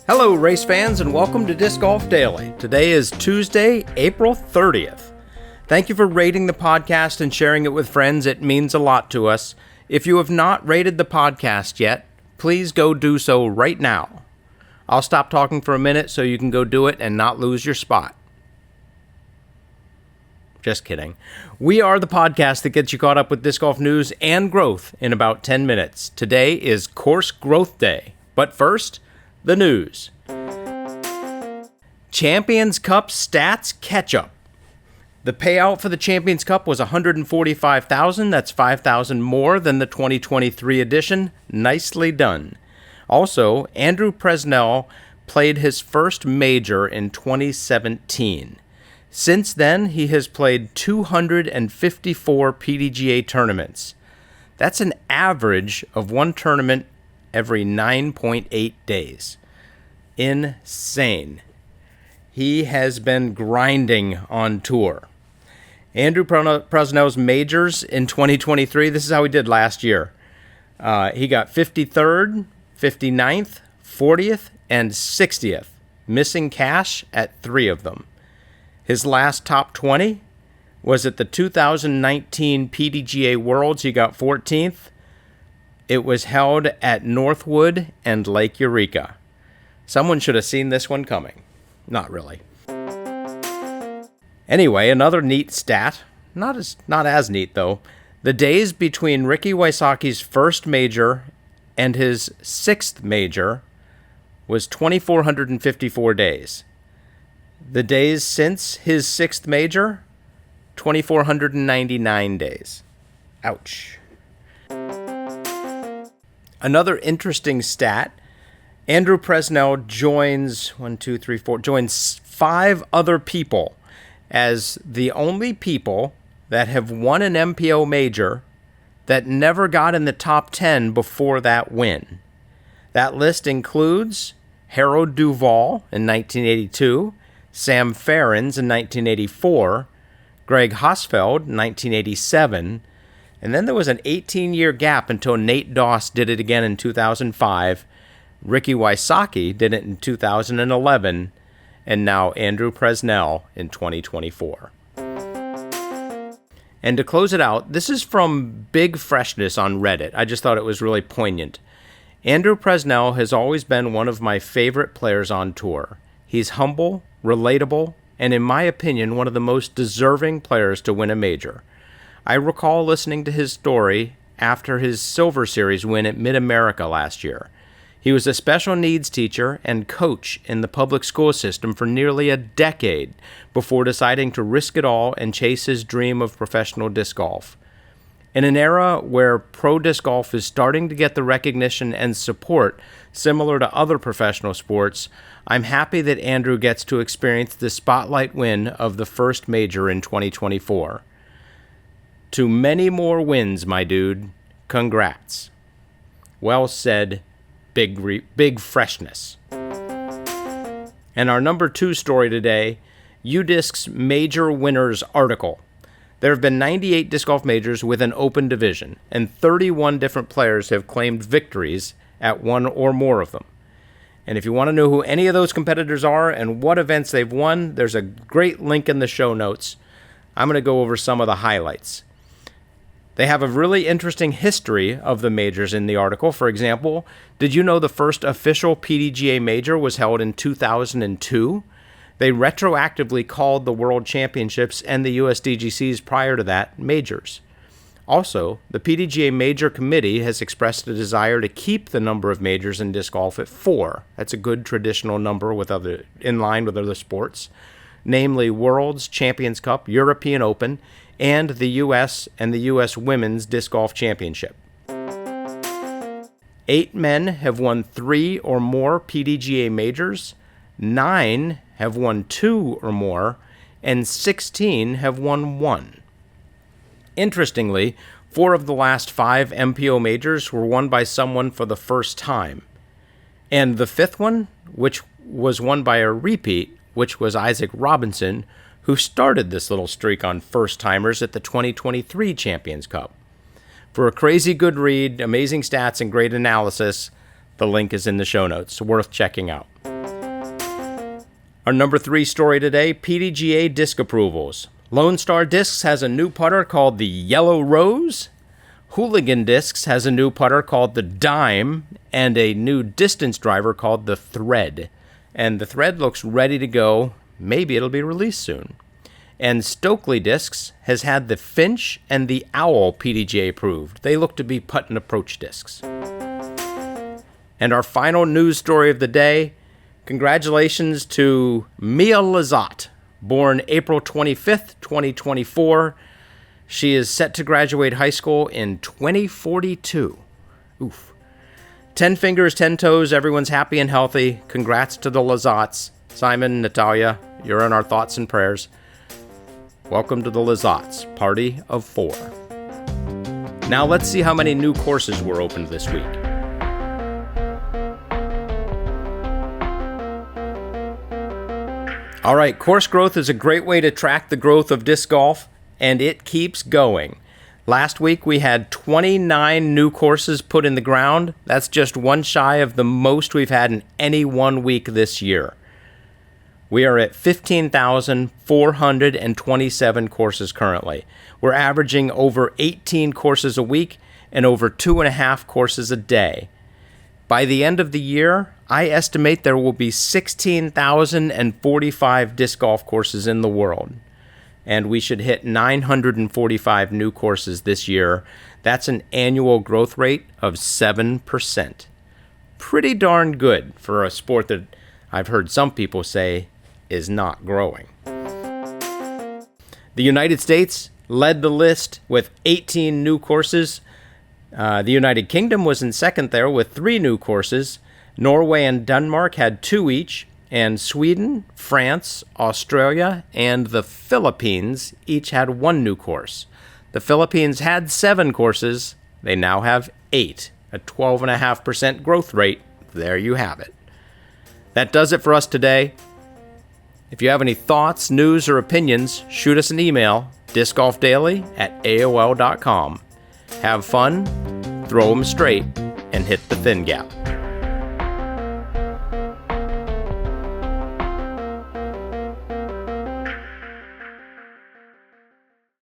Hello, race fans, and welcome to Disc Golf Daily. Today is Tuesday, April 30th. Thank you for rating the podcast and sharing it with friends. It means a lot to us. If you have not rated the podcast yet, please go do so right now. I'll stop talking for a minute so you can go do it and not lose your spot. Just kidding. We are the podcast that gets you caught up with disc golf news and growth in about 10 minutes. Today is Course Growth Day. But first, the news. Champions Cup stats Catchup. The payout for the Champions Cup was $145,000. That's $5,000 more than the 2023 edition. Nicely done. Also, Andrew Presnell played his first major in 2017. Since then, he has played 254 PDGA tournaments. That's an average of one tournament every 9.8 days. Insane. He has been grinding on tour. Andrew Presnell's majors in 2023, this is how he did last year. He got 53rd, 59th, 40th, and 60th, missing cash at 3 of them. His last top 20 was at the 2019 PDGA Worlds. He got 14th. It was held at Northwood and Lake Eureka. Someone should have seen this one coming. Not really. Anyway, another neat stat. Not as neat, though. The days between Ricky Wysocki's first major and his 6th major was 2,454 days. The days since his 6th major, 2,499 days. Ouch. Another interesting stat, Andrew Presnell joins 5 other people as the only people that have won an MPO major that never got in the top 10 before that win. That list includes Harold Duvall in 1982, Sam Ferrens in 1984, Greg Hosfeld in 1987, and then there was an 18-year gap until Nate Doss did it again in 2005, Ricky Wysocki did it in 2011, and now Andrew Presnell in 2024. And to close it out, this is from Big Freshness on Reddit. I just thought it was really poignant. Andrew Presnell has always been one of my favorite players on tour. He's humble, relatable, and in my opinion, one of the most deserving players to win a major. I recall listening to his story after his Silver Series win at Mid-America last year. He was a special needs teacher and coach in the public school system for nearly a decade before deciding to risk it all and chase his dream of professional disc golf. In an era where pro disc golf is starting to get the recognition and support similar to other professional sports, I'm happy that Andrew gets to experience the spotlight win of the first major in 2024. To many more wins, my dude. Congrats. Well said, Big Freshness. And our number 2 story today, UDisc's Major Winners article. There have been 98 disc golf majors with an open division, and 31 different players have claimed victories at one or more of them. And if you want to know who any of those competitors are and what events they've won, there's a great link in the show notes. I'm going to go over some of the highlights. They have a really interesting history of the majors in the article. For example, did you know the first official PDGA major was held in 2002? They retroactively called the World Championships and the USDGCs prior to that majors. Also, the PDGA Major Committee has expressed a desire to keep the number of majors in disc golf at 4. That's a good traditional number in line with other sports, namely Worlds, Champions Cup, European Open, and the U.S. and the U.S. Women's Disc Golf Championship. 8 men have won 3 or more PDGA majors, 9 have won 2 or more, and 16 have won 1. Interestingly, 4 of the last 5 MPO majors were won by someone for the first time. And the 5th one, which was won by a repeat, which was Isaac Robinson, who started this little streak on first-timers at the 2023 Champions Cup. For a crazy good read, amazing stats, and great analysis, the link is in the show notes. Worth checking out. Our number 3 story today, PDGA disc approvals. Lone Star Discs has a new putter called the Yellow Rose. Hooligan Discs has a new putter called the Dime and a new distance driver called the Thread. And the Thread looks ready to go. Maybe it'll be released soon. And Stokely Discs has had the Finch and the Owl PDGA approved. They look to be putt and approach discs. And our final news story of the day, congratulations to Mia Lazat, born April 25th, 2024. She is set to graduate high school in 2042. Oof. 10 fingers, 10 toes, everyone's happy and healthy. Congrats to the Lazats. Simon, Natalia, you're in our thoughts and prayers. Welcome to the Lazats, party of 4. Now let's see how many new courses were opened this week. All right, course growth is a great way to track the growth of disc golf, and it keeps going. Last week we had 29 new courses put in the ground. That's just one shy of the most we've had in any one week this year. We are at 15,427 courses currently. We're averaging over 18 courses a week and over 2.5 courses a day. By the end of the year, I estimate there will be 16,045 disc golf courses in the world. And we should hit 945 new courses this year. That's an annual growth rate of 7%. Pretty darn good for a sport that I've heard some people say is not growing. The United States led the list with 18 new courses. The United Kingdom was in second there with 3 new courses. Norway and Denmark had 2 each, and Sweden, France, Australia, and the Philippines each had 1 new course. The Philippines had 7 courses. They now have 8, a 12.5% growth rate. There you have it. That does it for us today. If you have any thoughts, news, or opinions, shoot us an email, discgolfdaily@aol.com. Have fun, throw them straight, and hit the thin gap.